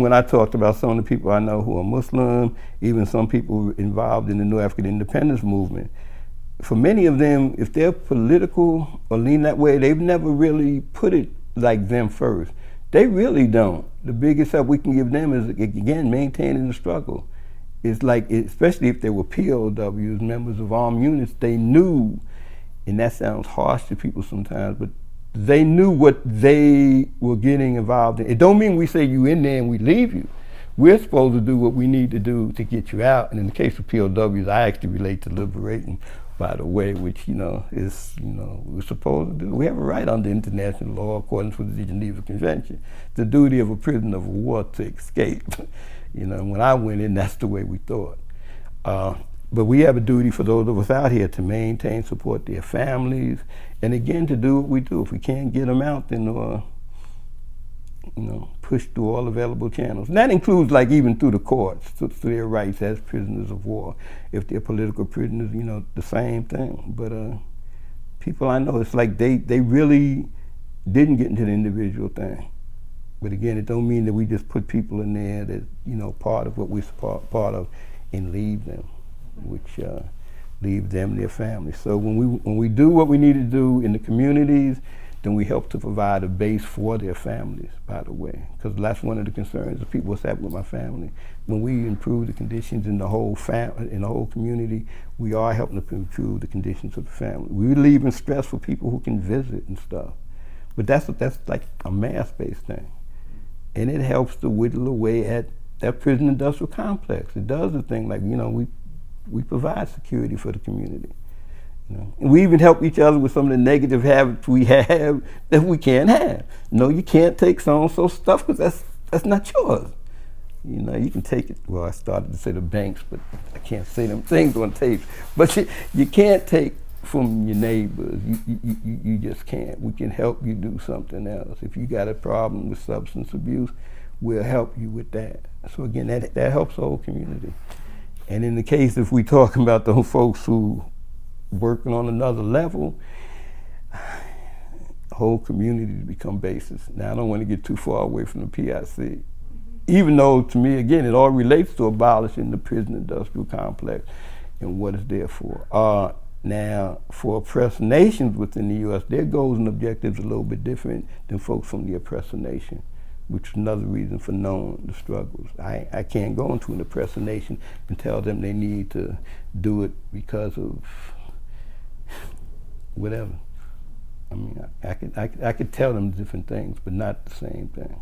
when I talked about some of the people I know who are Muslim, even some people involved in the New African Independence movement, for many of them, if they're political or lean that way, they've never really put it like them first. They really don't. The biggest help we can give them is, again, maintaining the struggle. It's like, especially if they were POWs, members of armed units, they knew, and that sounds harsh to people sometimes, but they knew what they were getting involved in. It don't mean we say you in there and we leave you. We're supposed to do what we need to do to get you out. And in the case of POWs, I actually relate to liberating, by the way, which, is, we're supposed to do. We have a right under international law, according to the Geneva Convention, the duty of a prisoner of war to escape. When I went in, that's the way we thought. But we have a duty for those of us out here to maintain, support their families, and again, to do what we do. If we can't get them out, then push through all available channels. And that includes, like, even through the courts, to their rights as prisoners of war. If they're political prisoners, the same thing. But people I know, it's like they really didn't get into the individual thing. But again, it don't mean that we just put people in there that, part of what we're part of and leave them, which leave them their families. So when we do what we need to do in the communities, then we help to provide a base for their families, by the way, because that's one of the concerns of people, what's happening with my family. When we improve the conditions in the whole community, we are helping to improve the conditions of the family. We're relieving stress for people who can visit and stuff. But that's like a mass-based thing. And it helps to whittle away at that prison industrial complex. It does the thing like, we provide security for the community. And we even help each other with some of the negative habits we have that we can't have. You can't take so-and-so stuff because that's not yours. You can take it, well, I started to say the banks, but I can't say them things on tape. But you can't take from your neighbors. You just can't. We can help you do something else. If you got a problem with substance abuse, we'll help you with that. So again, that helps the whole community. And in the case, if we talking about those folks who working on another level, the whole community become basis. Now, I don't want to get too far away from the PIC, even though, to me, again, it all relates to abolishing the prison industrial complex and what it's there for. Now, for oppressed nations within the U.S., their goals and objectives are a little bit different than folks from the oppressor nation, which is another reason for knowing the struggles. I can't go into an oppressor nation and tell them they need to do it because of whatever. I mean, I could tell them different things, but not the same thing.